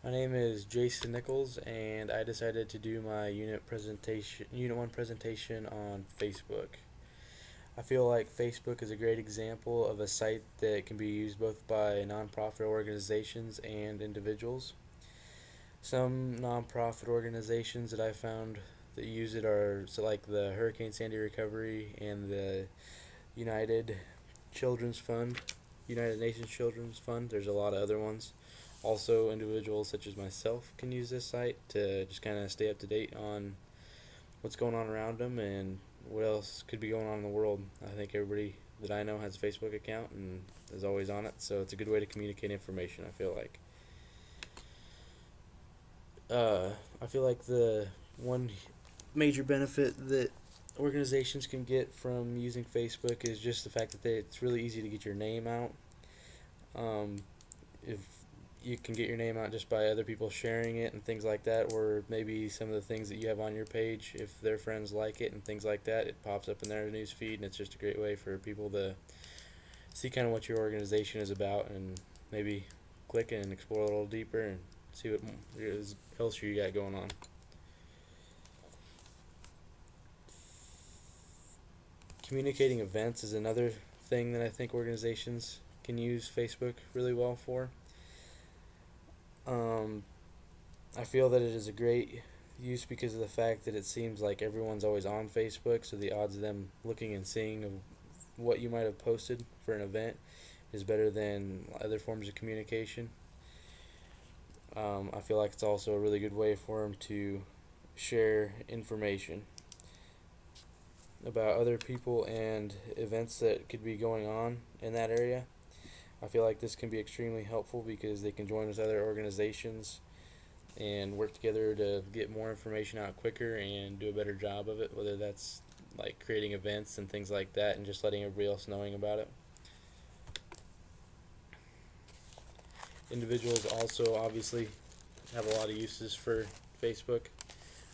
My name is Jason Nichols, and I decided to do my Unit 1 presentation on Facebook. I feel like Facebook is a great example of a site that can be used both by nonprofit organizations and individuals. Some nonprofit organizations that I found that use it are like the Hurricane Sandy Recovery and the United Children's Fund, United Nations Children's Fund. There's a lot of other ones. Also, individuals such as myself can use this site to just kind of stay up to date on what's going on around them and what else could be going on in the world. I think everybody that I know has a Facebook account and is always on it, so it's a good way to communicate information, I feel like. Uh, I feel like the one major benefit that organizations can get from using Facebook is just the fact that it's really easy to get your name out. Um, if you can get your name out just by other people sharing it and things like that, or maybe some of the things that you have on your page, if their friends like it and things like that, it pops up in their news feed, and it's just a great way for people to see kind of what your organization is about and maybe click and explore a little deeper and see what else you got going on. Communicating events is another thing that I think organizations can use Facebook really well for. Um, I feel that it is a great use because of the fact that it seems like everyone's always on Facebook, so the odds of them looking and seeing of what you might have posted for an event is better than other forms of communication. I feel like it's also a really good way for them to share information about other people and events that could be going on in that area. I feel like this can be extremely helpful because they can join with other organizations and work together to get more information out quicker and do a better job of it, whether that's like creating events and things like that and just letting everybody else knowing about it. Individuals also obviously have a lot of uses for Facebook.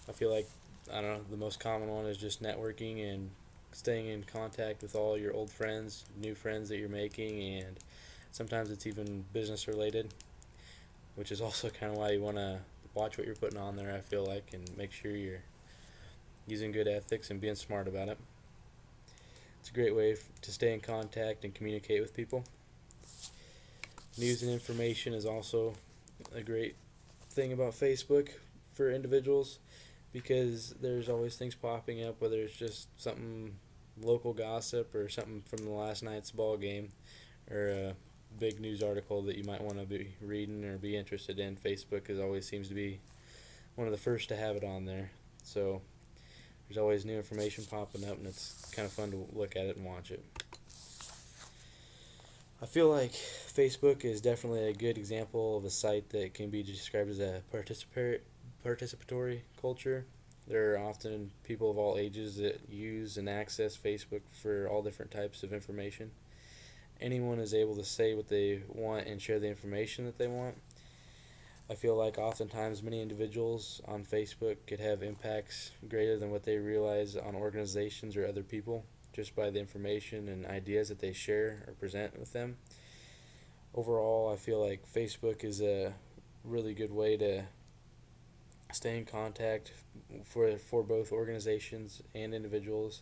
I feel like, I don't know, the most common one is just networking and staying in contact with all your old friends, new friends that you're making, and sometimes it's even business related, which is also kind of why you want to watch what you're putting on there, I feel like, and make sure you're using good ethics and being smart about it. It's a great way to stay in contact and communicate with people. News and information is also a great thing about Facebook for individuals because there's always things popping up, whether it's just something local gossip or something from the last night's ball game or a big news article that you might want to be reading or be interested in. Facebook is always seems to be one of the first to have it on there. So there's always new information popping up, and it's kind of fun to look at it and watch it. I feel like Facebook is definitely a good example of a site that can be described as a participatory culture. There are often people of all ages that use and access Facebook for all different types of information. Anyone is able to say what they want and share the information that they want. I feel like oftentimes many individuals on Facebook could have impacts greater than what they realize on organizations or other people just by the information and ideas that they share or present with them. Overall, I feel like Facebook is a really good way to stay in contact for both organizations and individuals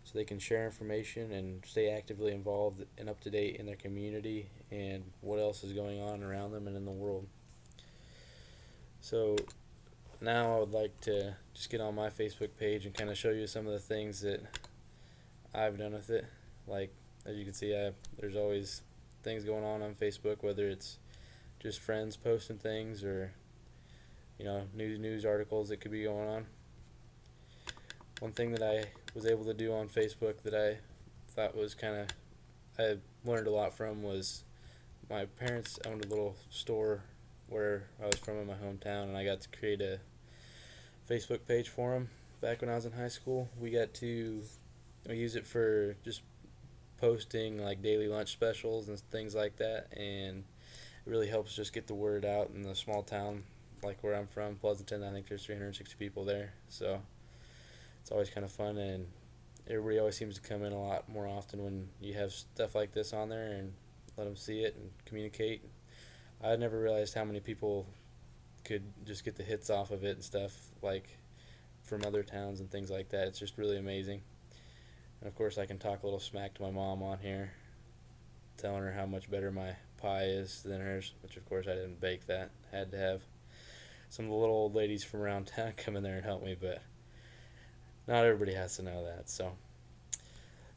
so they can share information and stay actively involved and up to date in their community and what else is going on around them and in the world. So now I would like to just get on my Facebook page and kind of show you some of the things that I've done with it. Like, as you can see, there's always things going on Facebook, whether it's just friends posting things or news articles that could be going on. One thing that I was able to do on Facebook that I thought was I learned a lot from was my parents owned a little store where I was from in my hometown, and I got to create a Facebook page for them back when I was in high school. We got to use it for just posting like daily lunch specials and things like that, and it really helps just get the word out in the small town like where I'm from, Pleasanton. I think there's 360 people there, so it's always kind of fun, and everybody always seems to come in a lot more often when you have stuff like this on there and let them see it and communicate. I never realized how many people could just get the hits off of it and stuff, like from other towns and things like that. It's just really amazing. And of course, I can talk a little smack to my mom on here, telling her how much better my pie is than hers, which of course I didn't bake that. Had to have some of the little old ladies from around town come in there and help me, but not everybody has to know that. So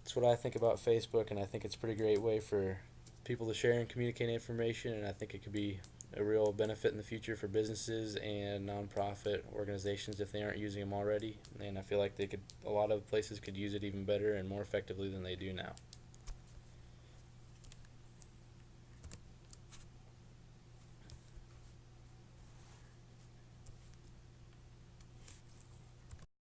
that's what I think about Facebook, and I think it's a pretty great way for people to share and communicate information, and I think it could be a real benefit in the future for businesses and nonprofit organizations if they aren't using them already. And I feel like a lot of places could use it even better and more effectively than they do now.